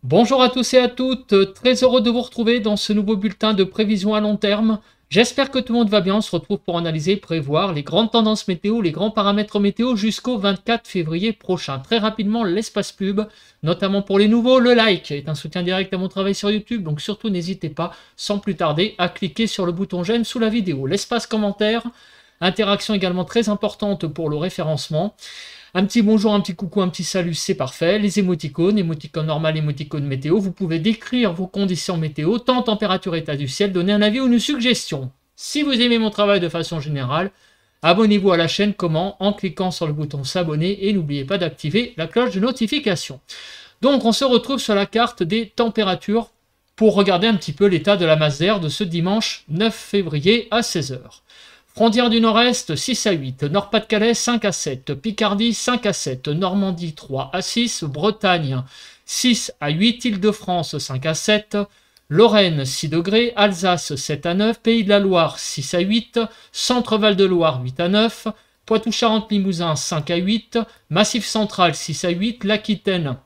Bonjour à tous et à toutes, très heureux de vous retrouver dans ce nouveau bulletin de prévision à long terme. J'espère que tout le monde va bien, on se retrouve pour analyser et prévoir les grandes tendances météo, les grands paramètres météo jusqu'au 24 février prochain. Très rapidement, l'espace pub, notamment pour les nouveaux, le like est un soutien direct à mon travail sur YouTube, donc surtout n'hésitez pas, sans plus tarder, à cliquer sur le bouton j'aime sous la vidéo. L'espace commentaire, interaction également très importante pour le référencement. Un petit bonjour, un petit coucou, un petit salut, c'est parfait. Les émoticônes, émoticône normal, émoticône météo. Vous pouvez décrire vos conditions météo, temps, température, état du ciel, donner un avis ou une suggestion. Si vous aimez mon travail de façon générale, abonnez-vous à la chaîne. Comment? En cliquant sur le bouton s'abonner et n'oubliez pas d'activer la cloche de notification. Donc on se retrouve sur la carte des températures pour regarder un petit peu l'état de la masse d'air de ce dimanche 9 février à 16 h. Frontière du Nord-Est, 6 à 8. Nord-Pas-de-Calais, 5 à 7. Picardie, 5 à 7. Normandie, 3 à 6. Bretagne, 6 à 8. Île-de-France, 5 à 7. Lorraine, 6 degrés. Alsace, 7 à 9. Pays de la Loire, 6 à 8. Centre-Val de Loire, 8 à 9. Poitou-Charentes-Limousin, 5 à 8. Massif central, 6 à 8. L'Aquitaine,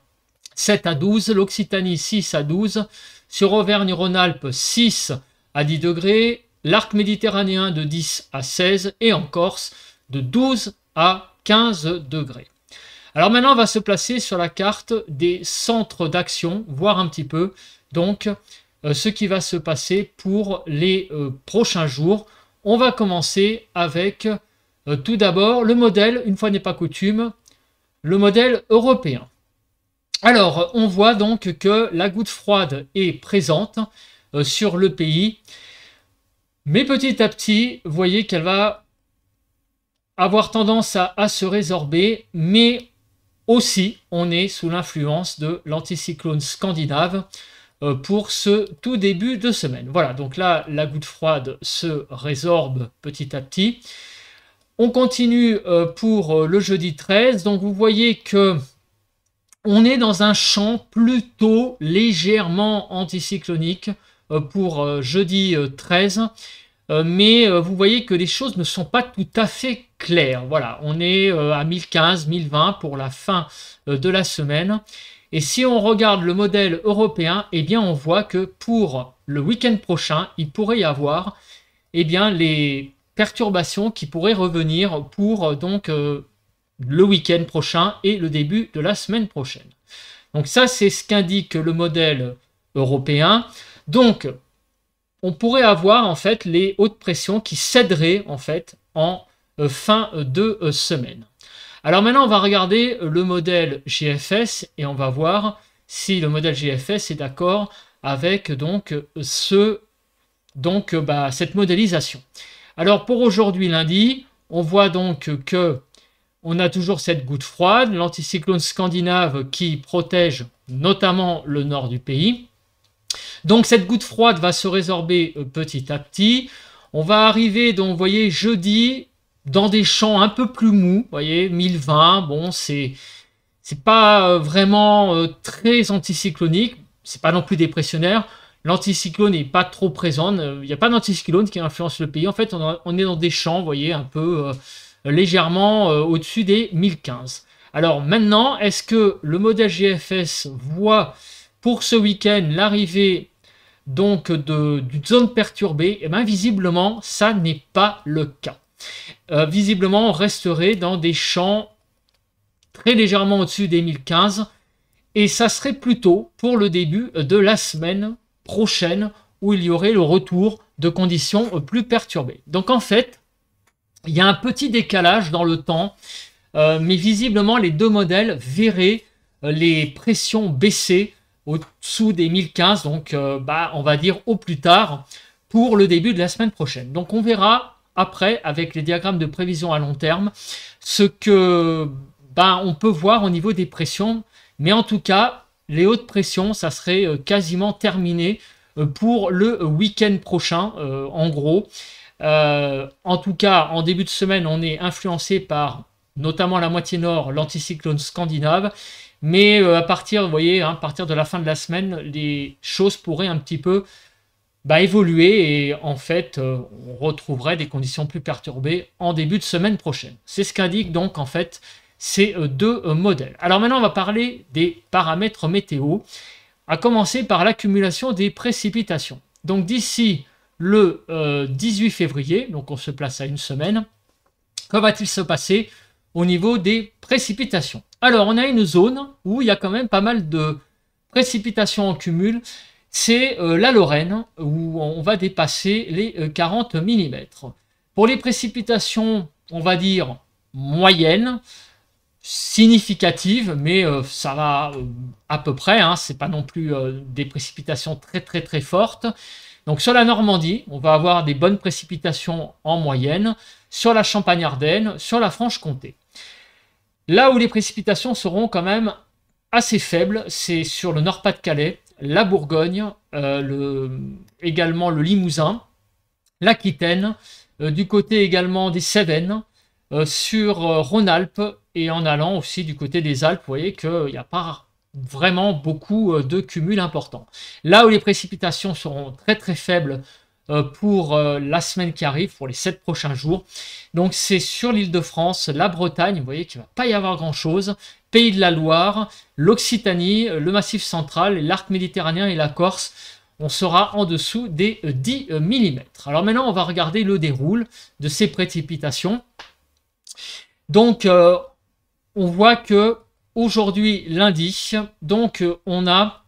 7 à 12. L'Occitanie, 6 à 12. Sur Auvergne-Rhône-Alpes, 6 à 10 degrés. L'arc méditerranéen de 10 à 16 et en Corse de 12 à 15 degrés. Alors maintenant, on va se placer sur la carte des centres d'action, voir un petit peu donc ce qui va se passer pour les prochains jours. On va commencer avec tout d'abord le modèle, une fois n'est pas coutume, le modèle européen. Alors, on voit donc que la goutte froide est présente sur le pays. Mais petit à petit, vous voyez qu'elle va avoir tendance à se résorber, mais aussi on est sous l'influence de l'anticyclone scandinave pour ce tout début de semaine. Voilà, donc là, la goutte froide se résorbe petit à petit. On continue pour le jeudi 13, donc vous voyez que on est dans un champ plutôt légèrement anticyclonique pour jeudi 13. Mais vous voyez que les choses ne sont pas tout à fait claires. Voilà, on est à 1015, 1020 pour la fin de la semaine. Et si on regarde le modèle européen, eh bien on voit que pour le week-end prochain, il pourrait y avoir eh bien, les perturbations qui pourraient revenir pour donc le week-end prochain et le début de la semaine prochaine. Donc ça, c'est ce qu'indique le modèle européen. Donc, on pourrait avoir en fait les hautes pressions qui céderaient en fait en fin de semaine. Alors maintenant, on va regarder le modèle GFS et on va voir si le modèle GFS est d'accord avec donc cette modélisation. Alors pour aujourd'hui lundi, on voit donc que on a toujours cette goutte froide, l'anticyclone scandinave qui protège notamment le nord du pays. Donc cette goutte froide va se résorber petit à petit. On va arriver, donc vous voyez, jeudi, dans des champs un peu plus mous, vous voyez, 1020, bon, c'est pas vraiment très anticyclonique, c'est pas non plus dépressionnaire. L'anticyclone n'est pas trop présent, il n'y a pas d'anticyclone qui influence le pays. En fait, on est dans des champs, vous voyez, un peu légèrement au-dessus des 1015. Alors maintenant, est-ce que le modèle GFS voit pour ce week-end l'arrivée donc d'une zone perturbée? Et bien visiblement, ça n'est pas le cas. Visiblement, on resterait dans des champs très légèrement au-dessus des 1015 et ça serait plutôt pour le début de la semaine prochaine où il y aurait le retour de conditions plus perturbées. Donc en fait, il y a un petit décalage dans le temps, mais visiblement les deux modèles verraient les pressions baisser au-dessous des 1015, donc on va dire au plus tard pour le début de la semaine prochaine. Donc on verra après avec les diagrammes de prévision à long terme ce que on peut voir au niveau des pressions, mais en tout cas les hautes pressions ça serait quasiment terminé pour le week-end prochain en gros. En tout cas en début de semaine on est influencé par notamment la moitié nord, l'anticyclone scandinave. Mais à partir, vous voyez, à partir de la fin de la semaine, les choses pourraient un petit peu évoluer et en fait, on retrouverait des conditions plus perturbées en début de semaine prochaine. C'est ce qu'indiquent donc en fait ces deux modèles. Alors maintenant, on va parler des paramètres météo. à commencer par l'accumulation des précipitations. Donc d'ici le 18 février, donc on se place à une semaine, que va-t-il se passer au niveau des précipitations? Alors on a une zone où il y a quand même pas mal de précipitations en cumul, c'est la Lorraine, où on va dépasser les 40 mm. Pour les précipitations, on va dire moyennes, significatives, mais ça va à peu près, hein, c'est pas non plus des précipitations très fortes. Donc sur la Normandie, on va avoir des bonnes précipitations en moyenne, sur la Champagne-Ardenne, sur la Franche-Comté. Là où les précipitations seront quand même assez faibles, c'est sur le Nord-Pas-de-Calais, la Bourgogne, également le Limousin, l'Aquitaine, du côté également des Cévennes, sur Rhône-Alpes et en allant aussi du côté des Alpes, vous voyez qu'il n'y a pas vraiment beaucoup de cumuls importants. Là où les précipitations seront très faibles pour la semaine qui arrive, pour les 7 prochains jours, donc c'est sur l'Île-de-France, la Bretagne, vous voyez qu'il ne va pas y avoir grand-chose, Pays de la Loire, l'Occitanie, le Massif central, l'arc méditerranéen et la Corse, on sera en dessous des 10 mm. Alors maintenant, on va regarder le déroul de ces précipitations. Donc, on voit que aujourd'hui, lundi, donc on a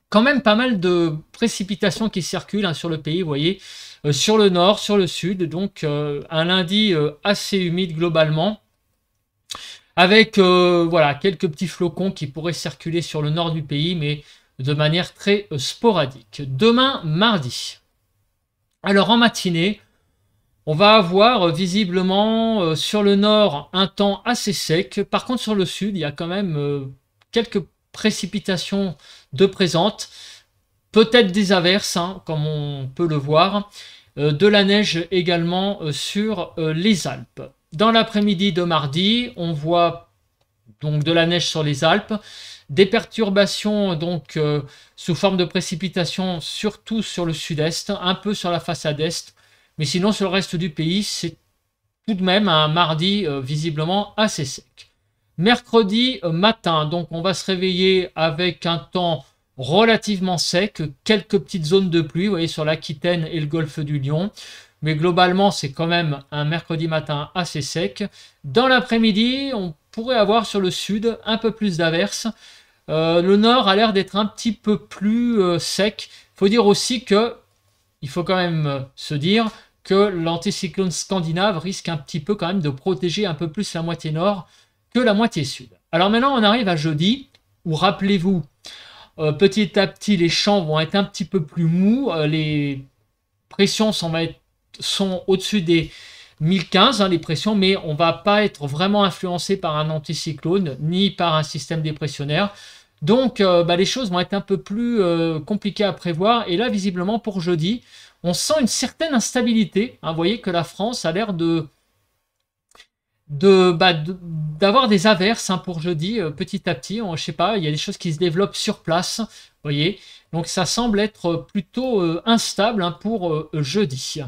quand même pas mal de précipitations qui circulent hein, sur le pays, vous voyez, sur le nord, sur le sud, donc un lundi assez humide globalement, avec voilà, quelques petits flocons qui pourraient circuler sur le nord du pays, mais de manière très sporadique. Demain, mardi. Alors en matinée, on va avoir visiblement sur le nord un temps assez sec. Par contre, sur le sud, il y a quand même quelques précipitations de présentes. Peut-être des averses, hein, comme on peut le voir. De la neige également sur les Alpes. Dans l'après-midi de mardi, on voit donc de la neige sur les Alpes, des perturbations donc sous forme de précipitations surtout sur le sud-est, un peu sur la façade est, mais sinon sur le reste du pays, c'est tout de même un mardi visiblement assez sec. Mercredi matin, donc on va se réveiller avec un temps relativement sec, quelques petites zones de pluie, vous voyez, sur l'Aquitaine et le golfe du Lion. Mais globalement, c'est quand même un mercredi matin assez sec. Dans l'après-midi, on pourrait avoir sur le sud un peu plus d'averses. Le nord a l'air d'être un petit peu plus sec. Il faut dire aussi que, il faut quand même se dire que l'anticyclone scandinave risque un petit peu quand même de protéger un peu plus la moitié nord que la moitié sud. Alors maintenant, on arrive à jeudi, où rappelez-vous, petit à petit, les champs vont être un petit peu plus mous. Les pressions sont au-dessus des 1015, hein, les pressions, mais on ne va pas être vraiment influencé par un anticyclone, ni par un système dépressionnaire. Donc, les choses vont être un peu plus compliquées à prévoir. Et là, visiblement, pour jeudi, on sent une certaine instabilité. Hein, vous voyez que la France a l'air d'avoir des averses hein, pour jeudi petit à petit. Je sais pas, il y a des choses qui se développent sur place, vous voyez. Donc ça semble être plutôt instable hein, pour jeudi.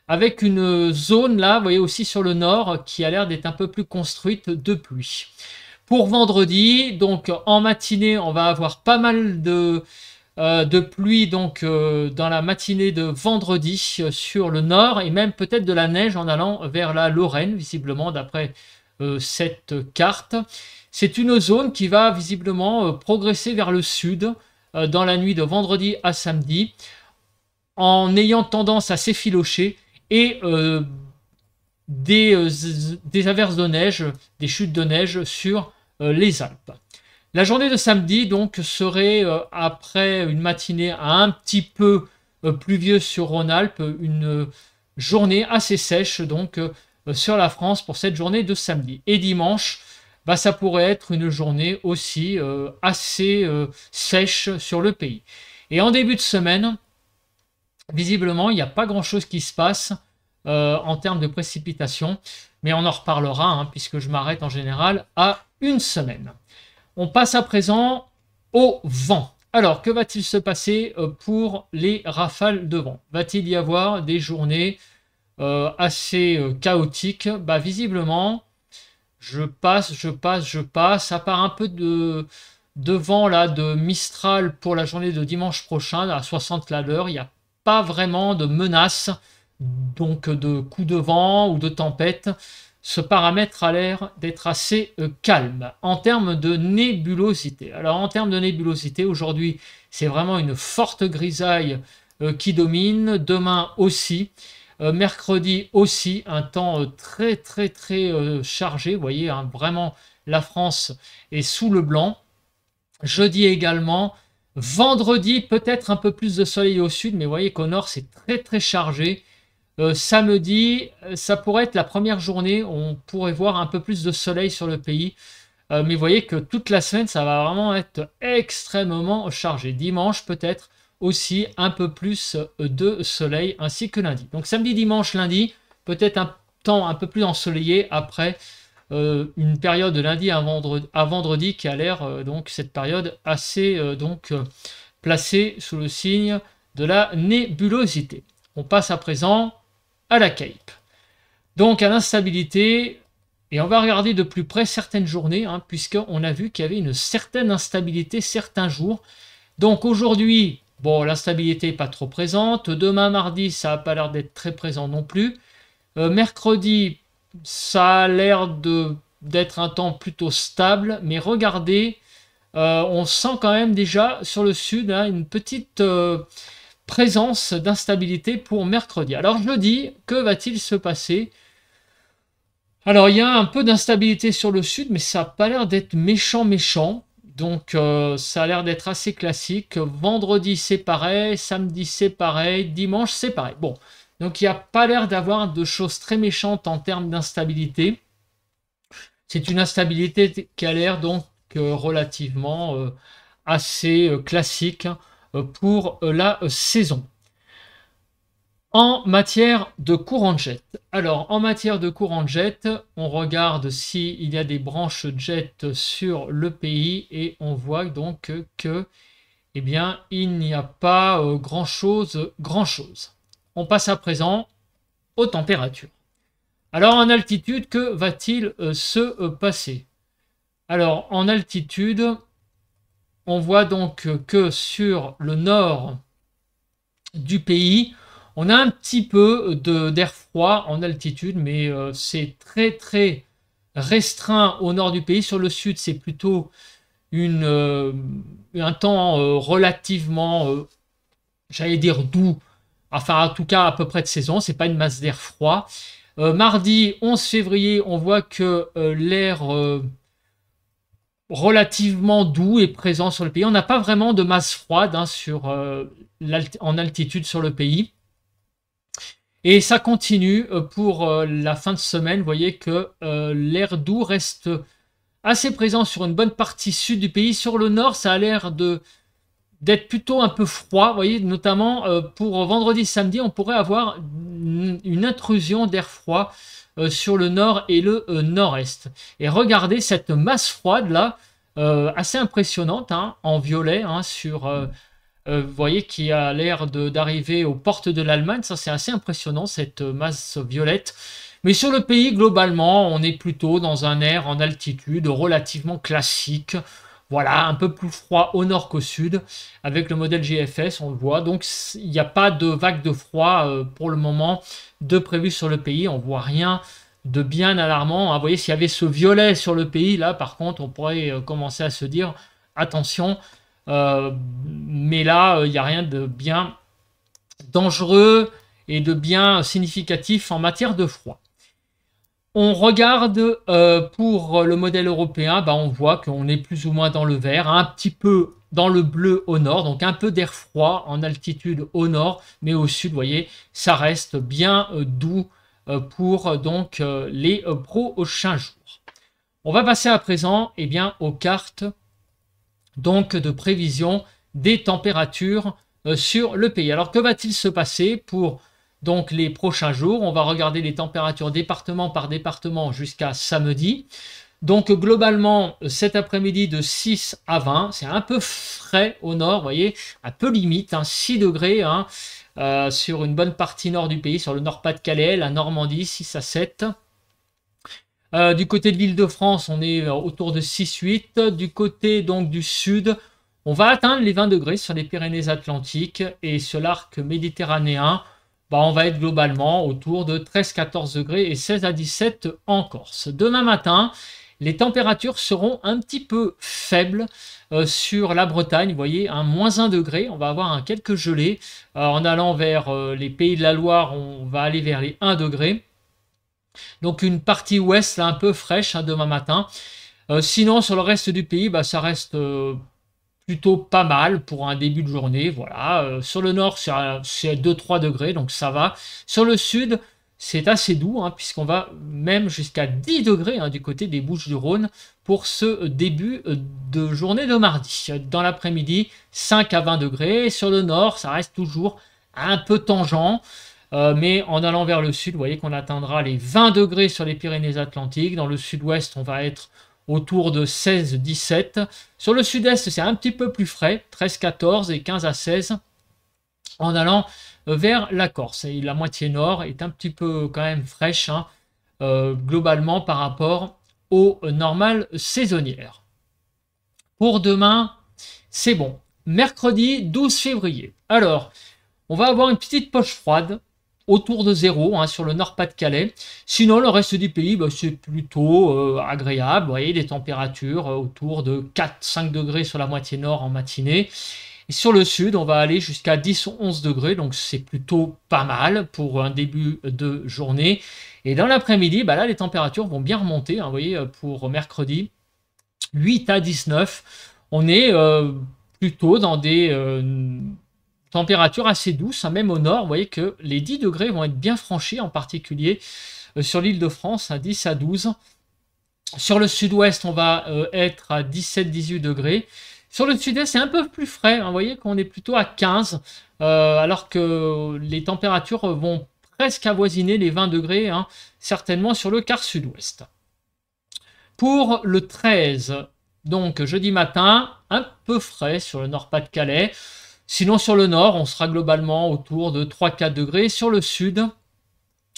Avec une zone là, vous voyez aussi sur le nord, qui a l'air d'être un peu plus construite de pluie. Pour vendredi, donc en matinée, on va avoir pas mal de pluie donc dans la matinée de vendredi sur le nord et même peut-être de la neige en allant vers la Lorraine, visiblement d'après cette carte. C'est une zone qui va visiblement progresser vers le sud dans la nuit de vendredi à samedi en ayant tendance à s'effilocher et des averses de neige, des chutes de neige sur les Alpes. La journée de samedi donc serait après une matinée un petit peu pluvieuse sur Rhône-Alpes, une journée assez sèche donc sur la France pour cette journée de samedi. Et dimanche, ça pourrait être une journée aussi assez sèche sur le pays. Et en début de semaine, visiblement, il n'y a pas grand-chose qui se passe en termes de précipitations, mais on en reparlera hein, puisque je m'arrête en général à une semaine. On passe à présent au vent. Alors, que va-t-il se passer pour les rafales de vent? Va-t-il y avoir des journées assez chaotiques? Visiblement, je passe, à part un peu de vent là, de Mistral pour la journée de dimanche prochain à 60 à l'heure. Il n'y a pas vraiment de menace, donc de coups de vent ou de tempête. Ce paramètre a l'air d'être assez calme. En termes de nébulosité, alors en termes de nébulosité, aujourd'hui, c'est vraiment une forte grisaille qui domine. Demain aussi. Mercredi aussi, un temps très chargé. Vous voyez, hein, vraiment, la France est sous le blanc. Jeudi également. Vendredi, peut-être un peu plus de soleil au sud, mais vous voyez qu'au nord, c'est très chargé. Samedi, ça pourrait être la première journée où on pourrait voir un peu plus de soleil sur le pays. Mais vous voyez que toute la semaine, ça va vraiment être extrêmement chargé. Dimanche, peut-être aussi un peu plus de soleil, ainsi que lundi. Donc samedi, dimanche, lundi, peut-être un temps un peu plus ensoleillé après une période de lundi à vendredi qui a l'air, donc cette période assez placée sous le signe de la nébulosité. On passe à présent à la Cape. Donc à l'instabilité, et on va regarder de plus près certaines journées, hein, puisqu'on a vu qu'il y avait une certaine instabilité certains jours. Donc aujourd'hui, bon, l'instabilité n'est pas trop présente. Demain, mardi, ça n'a pas l'air d'être très présent non plus. Mercredi, ça a l'air d'être un temps plutôt stable, mais regardez, on sent quand même déjà sur le sud hein, une petite présence d'instabilité pour mercredi. Alors jeudi, que va-t-il se passer? Alors il y a un peu d'instabilité sur le sud, mais ça n'a pas l'air d'être méchant. Donc ça a l'air d'être assez classique. Vendredi c'est pareil, samedi c'est pareil, dimanche c'est pareil. Bon, donc il n'y a pas l'air d'avoir de choses très méchantes en termes d'instabilité. C'est une instabilité qui a l'air donc relativement assez classique pour la saison. En matière de courant de jet. Alors, en matière de courant de jet, on regarde s'il y a des branches jet sur le pays et on voit donc que, eh bien, il n'y a pas grand-chose. On passe à présent aux températures. Alors, en altitude, que va-t-il se passer? Alors, en altitude, on voit donc que sur le nord du pays, on a un petit peu d'air froid en altitude, mais c'est très restreint au nord du pays. Sur le sud, c'est plutôt un temps relativement, j'allais dire doux, enfin en tout cas à peu près de saison, c'est pas une masse d'air froid. Mardi 11 février, on voit que l'air relativement doux est présent sur le pays. On n'a pas vraiment de masse froide hein, en altitude sur le pays. Et ça continue pour la fin de semaine. Vous voyez que l'air doux reste assez présent sur une bonne partie sud du pays. Sur le nord, ça a l'air d'être plutôt un peu froid. Vous voyez, notamment pour vendredi, samedi, on pourrait avoir une intrusion d'air froid sur le nord et le nord-est. Et regardez cette masse froide là, assez impressionnante, hein, en violet, hein, vous voyez qui a l'air d'arriver aux portes de l'Allemagne. Ça, c'est assez impressionnant, cette masse violette. Mais sur le pays, globalement, on est plutôt dans un air en altitude relativement classique. Voilà, un peu plus froid au nord qu'au sud. Avec le modèle GFS, on le voit. Donc, il n'y a pas de vague de froid pour le moment de prévu sur le pays. On ne voit rien de bien alarmant. Vous voyez, s'il y avait ce violet sur le pays, là, par contre, on pourrait commencer à se dire, attention, mais là, il n'y a rien de bien dangereux et de bien significatif en matière de froid. On regarde pour le modèle européen, on voit qu'on est plus ou moins dans le vert, un petit peu dans le bleu au nord, donc un peu d'air froid en altitude au nord, mais au sud, vous voyez, ça reste bien doux pour donc les prochains jours. On va passer à présent aux cartes donc de prévision des températures sur le pays. Alors que va-t-il se passer pour donc les prochains jours? On va regarder les températures département par département jusqu'à samedi. Donc globalement cet après-midi de 6 à 20, c'est un peu frais au nord, vous voyez, un peu limite, hein, 6 degrés hein, sur une bonne partie nord du pays, sur le Nord-Pas-de-Calais, la Normandie 6 à 7. Du côté de l'Île-de-France, on est autour de 6-8. Du côté donc du sud, on va atteindre les 20 degrés sur les Pyrénées-Atlantiques et sur l'arc méditerranéen, bah, on va être globalement autour de 13-14 degrés et 16 à 17 en Corse. Demain matin, les températures seront un petit peu faibles sur la Bretagne. Vous voyez, un -1 degré. On va avoir quelques gelées. En allant vers les Pays de la Loire, on va aller vers les 1 degré. Donc une partie ouest là, un peu fraîche demain matin. Sinon, sur le reste du pays, bah, ça reste plutôt pas mal pour un début de journée. Voilà. Sur le nord, c'est 2-3 degrés, donc ça va. Sur le sud, c'est assez doux, puisqu'on va même jusqu'à 10 degrés du côté des Bouches-du-Rhône pour ce début de journée de mardi. Dans l'après-midi, 5 à 20 degrés. Sur le nord, ça reste toujours un peu tangent. Mais en allant vers le sud, vous voyez qu'on atteindra les 20 degrés sur les Pyrénées-Atlantiques. Dans le sud-ouest, on va être autour de 16-17. Sur le sud-est, c'est un petit peu plus frais, 13-14 et 15 à 16 en allant vers la Corse. Et la moitié nord est un petit peu quand même fraîche, globalement par rapport aux normales saisonnières. Pour demain, c'est bon. Mercredi 12 février. Alors, on va avoir une petite poche froide autour de 0 sur le Nord-Pas-de-Calais. Sinon, le reste du pays, bah, c'est plutôt agréable. Vous voyez, des températures autour de 4-5 degrés sur la moitié nord en matinée. Et sur le sud, on va aller jusqu'à 10 ou 11 degrés, donc c'est plutôt pas mal pour un début de journée. Et dans l'après-midi, bah là, les températures vont bien remonter. Vous voyez, pour mercredi, 8 à 19. On est plutôt dans des température assez douce, même au nord. Vous voyez que les 10 degrés vont être bien franchis, en particulier sur l'île de France, à 10 à 12. Sur le sud-ouest, on va être à 17-18 degrés. Sur le sud-est, c'est un peu plus frais. Vous voyez qu'on est plutôt à 15, alors que les températures vont presque avoisiner les 20 degrés, certainement sur le quart sud-ouest. Pour le 13, donc jeudi matin, un peu frais sur le Nord-Pas-de-Calais. Sinon, sur le nord, on sera globalement autour de 3-4 degrés. Sur le sud,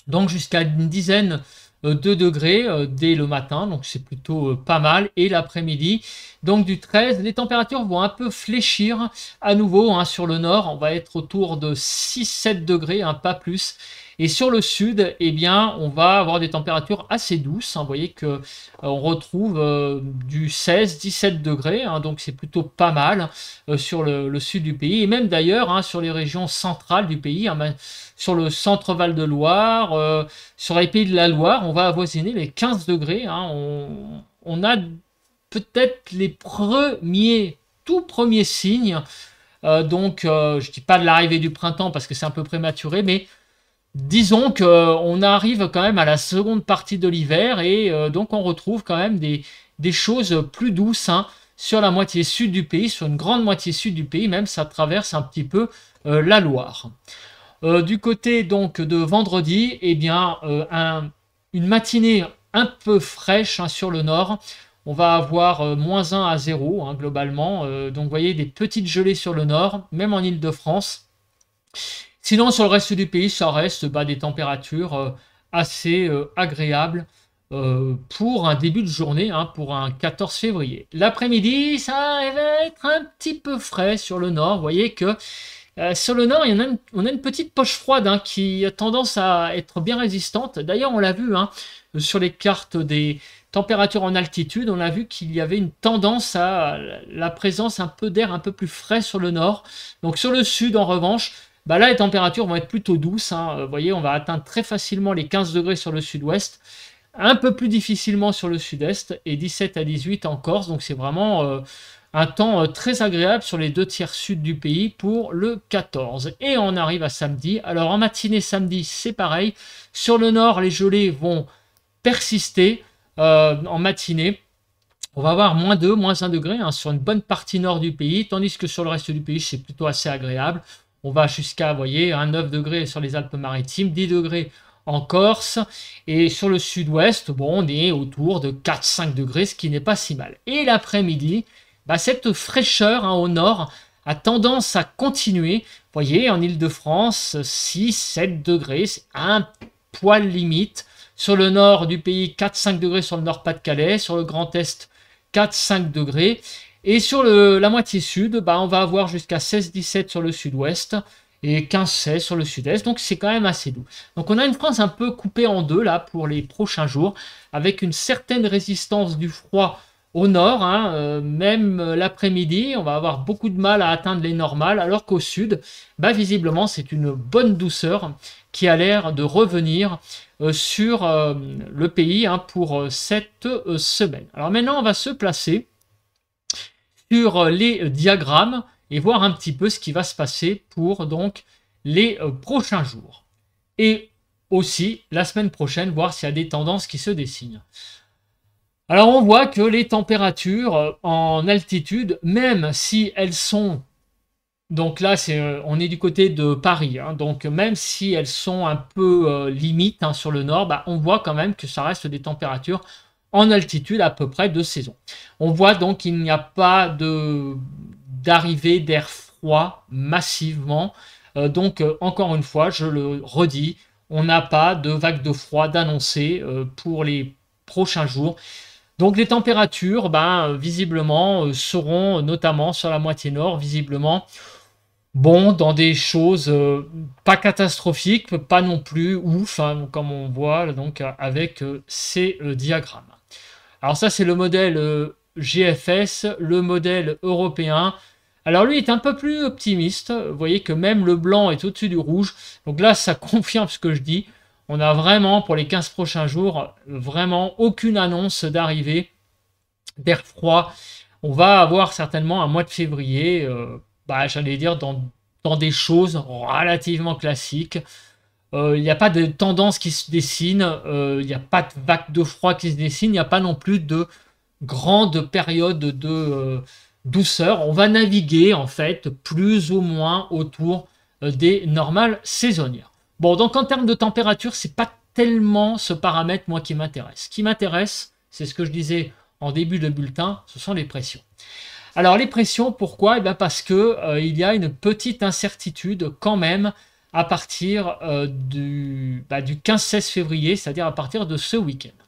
donc jusqu'à une dizaine de degrés dès le matin. Donc, c'est plutôt pas mal. Et l'après-midi, donc du 13, les températures vont un peu fléchir à nouveau. Sur le nord, on va être autour de 6-7 degrés, pas plus. Et sur le sud, eh bien, on va avoir des températures assez douces. Vous voyez qu'on retrouve du 16-17 degrés, donc c'est plutôt pas mal sur le sud du pays. Et même d'ailleurs, sur les régions centrales du pays, sur le centre Val-de-Loire, sur les pays de la Loire, on va avoisiner les 15 degrés. On a peut-être les tout premiers signes. Donc, je ne dis pas de l'arrivée du printemps parce que c'est un peu prématuré, mais disons qu'on arrive quand même à la seconde partie de l'hiver et donc on retrouve quand même des choses plus douces sur la moitié sud du pays, sur une grande moitié sud du pays, même ça traverse un petit peu la Loire. Du côté donc de vendredi, eh bien une matinée un peu fraîche sur le nord. On va avoir -1 à 0 globalement. Donc vous voyez des petites gelées sur le nord, même en Île-de-France. Sinon, sur le reste du pays, ça reste des températures assez agréables pour un début de journée, pour un 14 février. L'après-midi, ça va être un petit peu frais sur le nord. Vous voyez que sur le nord, on a une petite poche froide qui a tendance à être bien résistante. D'ailleurs, on l'a vu sur les cartes des températures en altitude, on a vu qu'il y avait une tendance à la présence un peu d'air un peu plus frais sur le nord. Donc sur le sud, en revanche, là, les températures vont être plutôt douces. Vous voyez, on va atteindre très facilement les 15 degrés sur le sud-ouest, un peu plus difficilement sur le sud-est et 17 à 18 en Corse. Donc, c'est vraiment un temps très agréable sur les 2/3 sud du pays pour le 14. Et on arrive à samedi. Alors, en matinée, samedi, c'est pareil. Sur le nord, les gelées vont persister en matinée. On va avoir -2, -1 degré sur une bonne partie nord du pays, tandis que sur le reste du pays, c'est plutôt assez agréable. On va jusqu'à, vous voyez, 9 degrés sur les Alpes-Maritimes, 10 degrés en Corse. Et sur le sud-ouest, on est autour de 4-5 degrés, ce qui n'est pas si mal. Et l'après-midi, cette fraîcheur au nord a tendance à continuer. Vous voyez, en Île-de-France, 6-7 degrés, c'est un poil limite. Sur le nord du pays, 4-5 degrés sur le Nord-Pas-de-Calais. Sur le Grand Est, 4-5 degrés. Et sur la moitié sud, bah, on va avoir jusqu'à 16-17 sur le sud-ouest et 15-16 sur le sud-est. Donc c'est quand même assez doux. Donc on a une France un peu coupée en deux là pour les prochains jours, avec une certaine résistance du froid au nord, hein, même l'après-midi, on va avoir beaucoup de mal à atteindre les normales, alors qu'au sud, bah, visiblement, c'est une bonne douceur qui a l'air de revenir sur le pays, hein, pour cette semaine. Alors maintenant, on va se placer sur les diagrammes et voir un petit peu ce qui va se passer pour donc les prochains jours. Et aussi, la semaine prochaine, voir s'il y a des tendances qui se dessinent. Alors on voit que les températures en altitude, même si elles sont, donc là on est du côté de Paris, hein, donc même si elles sont un peu limites, hein, sur le nord, bah, on voit quand même que ça reste des températures en altitude à peu près de saison. On voit donc qu'il n'y a pas d'arrivée d'air froid massivement, donc encore une fois, je le redis, on n'a pas de vague de froid d'annoncer pour les prochains jours. Donc les températures, ben, visiblement, seront notamment sur la moitié nord, visiblement, bon, dans des choses pas catastrophiques, pas non plus ouf, hein, comme on voit donc avec ces diagrammes. Alors ça, c'est le modèle GFS, le modèle européen. Alors lui est un peu plus optimiste. Vous voyez que même le blanc est au-dessus du rouge. Donc là, ça confirme ce que je dis. On a vraiment, pour les 15 prochains jours, vraiment aucune annonce d'arrivée d'air froid. On va avoir certainement un mois de février, bah, j'allais dire, dans des choses relativement classiques. Il n'y a pas de tendance qui se dessine, il n'y a pas de vague de froid qui se dessine, il n'y a pas non plus de grande période de douceur. On va naviguer, en fait, plus ou moins autour des normales saisonnières. Bon, donc en termes de température, c'est pas tellement ce paramètre, moi, qui m'intéresse. Ce qui m'intéresse, c'est ce que je disais en début de bulletin, ce sont les pressions. Alors les pressions, pourquoi? Eh bien parce que il y a une petite incertitude quand même à partir du 15-16 février, c'est-à-dire à partir de ce week-end.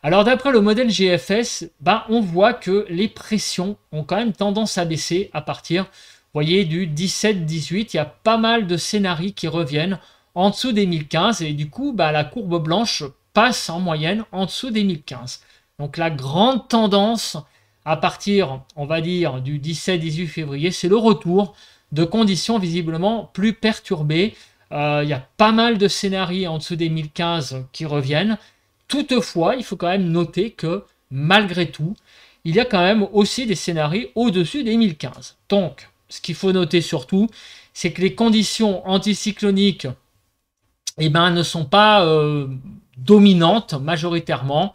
Alors d'après le modèle GFS, on voit que les pressions ont quand même tendance à baisser à partir, vous voyez, du 17-18. Il y a pas mal de scénarios qui reviennent en dessous des 1015 et du coup, la courbe blanche passe en moyenne en dessous des 1015. Donc la grande tendance à partir, on va dire, du 17-18 février, c'est le retour de conditions visiblement plus perturbées. Il y a pas mal de scénarios en dessous des 1015 qui reviennent. Toutefois, il faut quand même noter que malgré tout, il y a quand même aussi des scénarios au-dessus des 1015. Donc, ce qu'il faut noter surtout, c'est que les conditions anticycloniques ne sont pas dominantes majoritairement.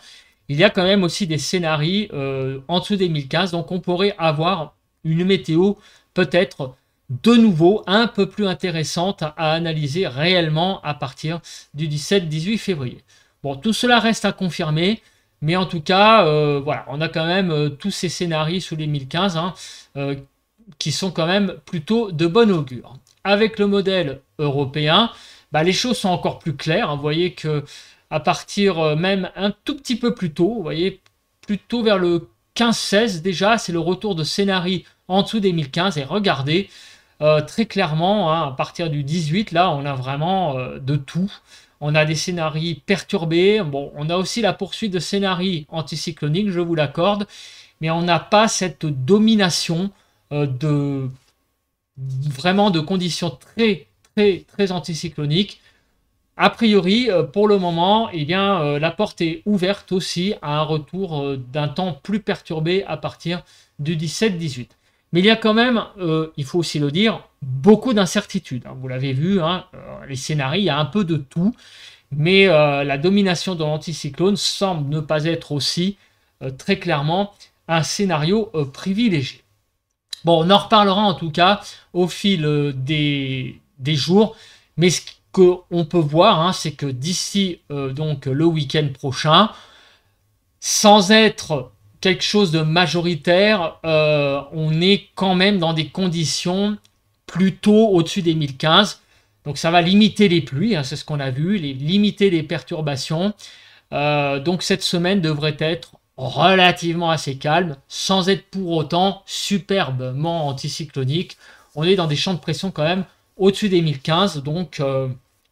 Il y a quand même aussi des scénarios en dessous des 1015, donc on pourrait avoir une météo peut-être de nouveau un peu plus intéressante à analyser réellement à partir du 17-18 février. Bon, tout cela reste à confirmer, mais en tout cas, voilà, on a quand même tous ces scénarios sous les 1015 qui sont quand même plutôt de bon augure. Avec le modèle européen, les choses sont encore plus claires. Vous voyez que à partir même un tout petit peu plus tôt, vous voyez, plutôt vers le 15-16 déjà, c'est le retour de scénarii en dessous des 1015. Et regardez, très clairement, à partir du 18, là, on a vraiment de tout. On a des scénarios perturbés. Bon, on a aussi la poursuite de scénarios anticycloniques, je vous l'accorde, mais on n'a pas cette domination vraiment de conditions très, très, très anticycloniques. A priori, pour le moment, la porte est ouverte aussi à un retour d'un temps plus perturbé à partir du 17-18. Mais il y a quand même, il faut aussi le dire, beaucoup d'incertitudes. Vous l'avez vu, les scénarios, il y a un peu de tout. Mais la domination de l'anticyclone semble ne pas être aussi très clairement un scénario privilégié. Bon, on en reparlera en tout cas au fil des jours. Mais ce qu'on peut voir, c'est que d'ici donc le week-end prochain, sans être quelque chose de majoritaire, on est quand même dans des conditions plutôt au-dessus des 1015. Donc ça va limiter les pluies, c'est ce qu'on a vu, limiter les perturbations. Donc cette semaine devrait être relativement assez calme, sans être pour autant superbement anticyclonique. On est dans des champs de pression quand même au-dessus des 1015, donc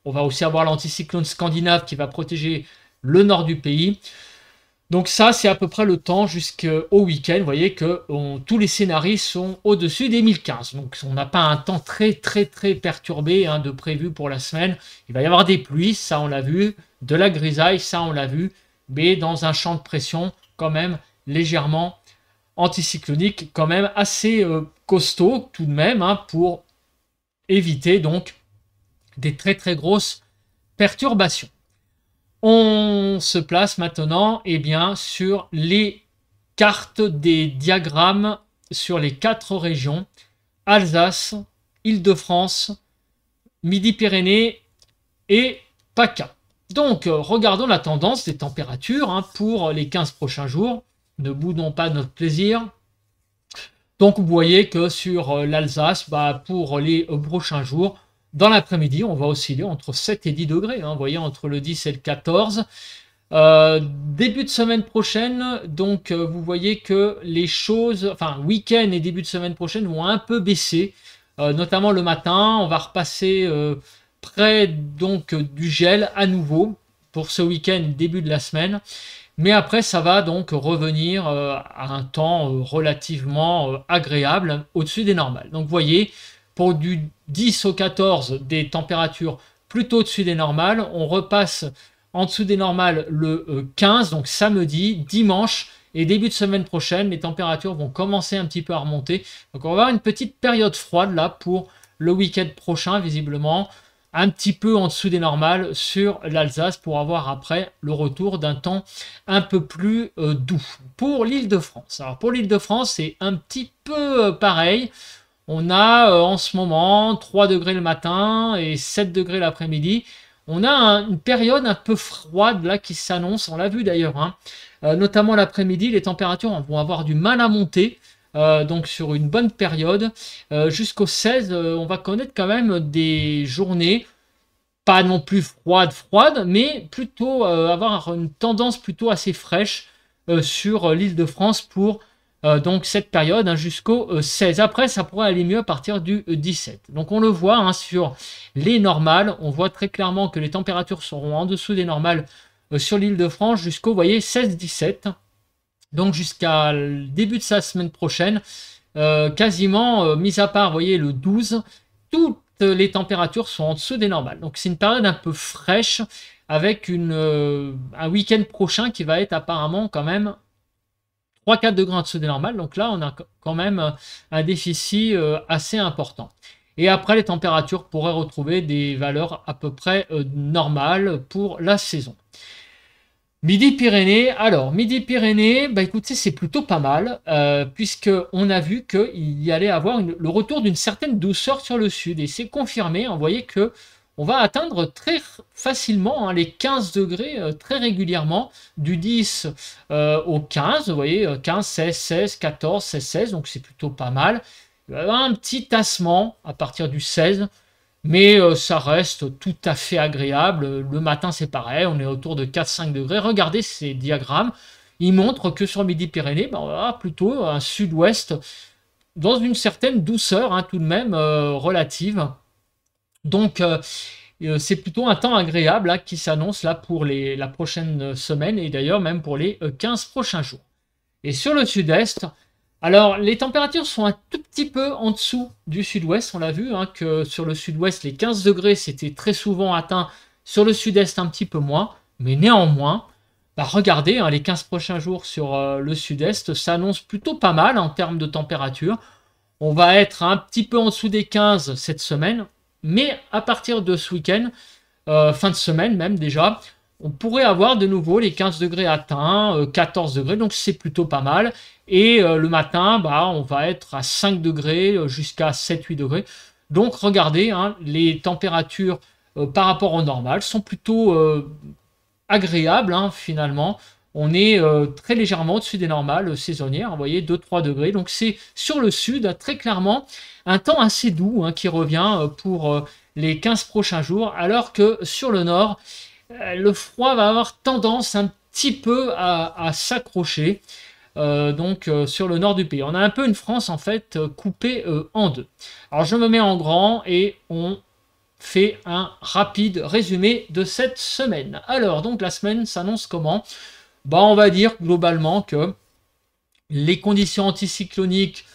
on va aussi avoir l'anticyclone scandinave qui va protéger le nord du pays. Donc ça, c'est à peu près le temps jusqu'au week-end. Vous voyez que tous les scénarios sont au-dessus des 1015. Donc on n'a pas un temps très perturbé de prévu pour la semaine. Il va y avoir des pluies, ça on l'a vu, de la grisaille, ça on l'a vu, mais dans un champ de pression quand même légèrement anticyclonique, quand même assez costaud tout de même, pour éviter donc des très grosses perturbations. On se place maintenant sur les cartes des diagrammes sur les 4 régions, Alsace, Île-de-France, Midi-Pyrénées et PACA. Donc, regardons la tendance des températures pour les 15 prochains jours. Ne boudons pas notre plaisir. Donc, vous voyez que sur l'Alsace, pour les prochains jours, dans l'après-midi, on va osciller entre 7 et 10 degrés. Vous voyez, entre le 10 et le 14. Début de semaine prochaine, donc vous voyez que les choses, week-end et début de semaine prochaine vont un peu baisser, notamment le matin. On va repasser près donc du gel à nouveau pour ce week-end, début de la semaine. Mais après, ça va donc revenir à un temps relativement agréable, au-dessus des normales. Donc vous voyez, pour du 10 au 14, des températures plutôt au-dessus des normales. On repasse en dessous des normales le 15, donc samedi, dimanche et début de semaine prochaine. Les températures vont commencer un petit peu à remonter. Donc on va avoir une petite période froide là pour le week-end prochain, visiblement. Un petit peu en dessous des normales sur l'Alsace pour avoir après le retour d'un temps un peu plus doux. Pour l'Île-de-France. Alors pour l'Île-de-France, c'est un petit peu pareil. On a en ce moment 3 degrés le matin et 7 degrés l'après-midi. On a une période un peu froide là qui s'annonce, on l'a vu d'ailleurs, notamment l'après-midi, les températures vont avoir du mal à monter, donc sur une bonne période. Jusqu'au 16, on va connaître quand même des journées, pas non plus froides, mais plutôt avoir une tendance plutôt assez fraîche sur l'Île-de-France pour donc cette période jusqu'au 16. Après, ça pourrait aller mieux à partir du 17. Donc on le voit sur les normales. On voit très clairement que les températures seront en dessous des normales sur l'Île-de-France jusqu'au, vous voyez, 16-17. Donc jusqu'à le début de sa semaine prochaine, quasiment, mis à part, vous voyez, le 12, toutes les températures sont en dessous des normales. Donc c'est une période un peu fraîche avec un week-end prochain qui va être apparemment quand même 3-4 degrés en dessous des normales. Donc là, on a quand même un déficit assez important. Et après, les températures pourraient retrouver des valeurs à peu près normales pour la saison. Midi-Pyrénées. Alors, Midi-Pyrénées, écoutez, c'est plutôt pas mal, puisqu'on a vu qu'il y allait avoir le retour d'une certaine douceur sur le sud. Et c'est confirmé. Vous voyez que on va atteindre très facilement les 15 degrés très régulièrement, du 10 au 15, vous voyez, 15, 16, 16, 14, 16, 16, donc c'est plutôt pas mal. Il va y avoir un petit tassement à partir du 16, mais ça reste tout à fait agréable. Le matin, c'est pareil, on est autour de 4-5 degrés. Regardez ces diagrammes, ils montrent que sur Midi-Pyrénées, on va avoir plutôt un sud-ouest dans une certaine douceur, tout de même relative. Donc, c'est plutôt un temps agréable qui s'annonce là pour la prochaine semaine et d'ailleurs même pour les 15 prochains jours. Et sur le sud-est, alors les températures sont un tout petit peu en dessous du sud-ouest. On l'a vu que sur le sud-ouest, les 15 degrés, c'était très souvent atteint. Sur le sud-est, un petit peu moins. Mais néanmoins, regardez, les 15 prochains jours sur le sud-est s'annoncent plutôt pas mal en termes de température. On va être un petit peu en dessous des 15 cette semaine. Mais à partir de ce week-end, fin de semaine même déjà, on pourrait avoir de nouveau les 15 degrés atteints, 14 degrés, donc c'est plutôt pas mal. Et le matin, on va être à 5 degrés jusqu'à 7-8 degrés. Donc regardez, les températures par rapport au normal sont plutôt agréables finalement. On est très légèrement au-dessus des normales saisonnières, vous voyez, 2-3 degrés. Donc c'est sur le sud, très clairement, un temps assez doux qui revient pour les 15 prochains jours, alors que sur le nord, le froid va avoir tendance un petit peu à s'accrocher. Sur le nord du pays. On a un peu une France en fait coupée en deux. Alors je me mets en grand et on fait un rapide résumé de cette semaine. Alors donc la semaine s'annonce comment? On va dire globalement que les conditions anticycloniques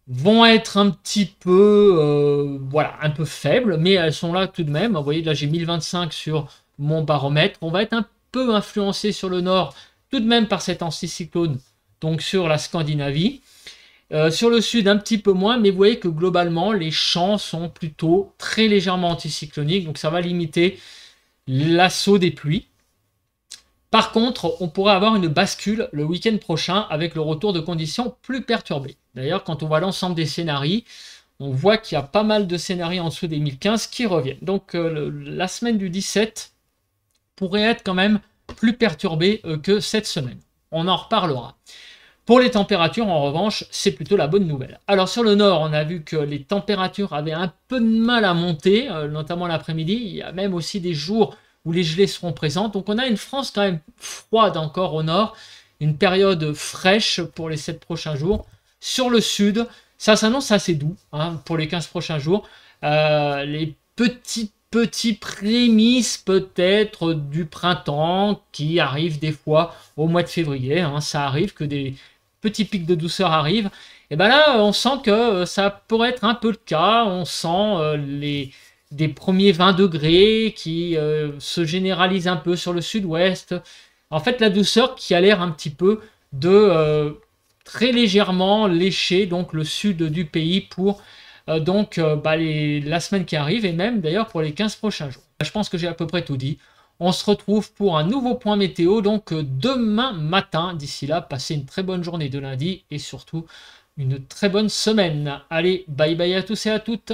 vont être un petit peu un peu faibles, mais elles sont là tout de même. Vous voyez, là j'ai 1025 sur mon baromètre. On va être un peu influencé sur le nord tout de même par cet anticyclone, donc sur la Scandinavie. Sur le sud, un petit peu moins, mais vous voyez que globalement, les champs sont plutôt très légèrement anticycloniques, donc ça va limiter l'assaut des pluies. Par contre, on pourrait avoir une bascule le week-end prochain avec le retour de conditions plus perturbées. D'ailleurs, quand on voit l'ensemble des scénarios, on voit qu'il y a pas mal de scénarios en dessous des 1015 qui reviennent. Donc la semaine du 17 pourrait être quand même plus perturbée que cette semaine. On en reparlera. Pour les températures, en revanche, c'est plutôt la bonne nouvelle. Alors sur le nord, on a vu que les températures avaient un peu de mal à monter, notamment l'après-midi. Il y a même aussi des jours où les gelées seront présentes. Donc on a une France quand même froide encore au nord, une période fraîche pour les 7 prochains jours. Sur le sud, ça s'annonce assez doux pour les 15 prochains jours. Les petits prémices peut-être du printemps qui arrivent des fois au mois de février. Ça arrive que des petits pics de douceur arrivent. Et bien là, on sent que ça pourrait être un peu le cas. On sent des premiers 20 degrés qui se généralisent un peu sur le sud-ouest. En fait, la douceur qui a l'air un petit peu de très légèrement lécher donc le sud du pays pour la semaine qui arrive et même d'ailleurs pour les 15 prochains jours. Je pense que j'ai à peu près tout dit. On se retrouve pour un nouveau point météo donc demain matin. D'ici là, passez une très bonne journée de lundi et surtout une très bonne semaine. Allez, bye bye à tous et à toutes.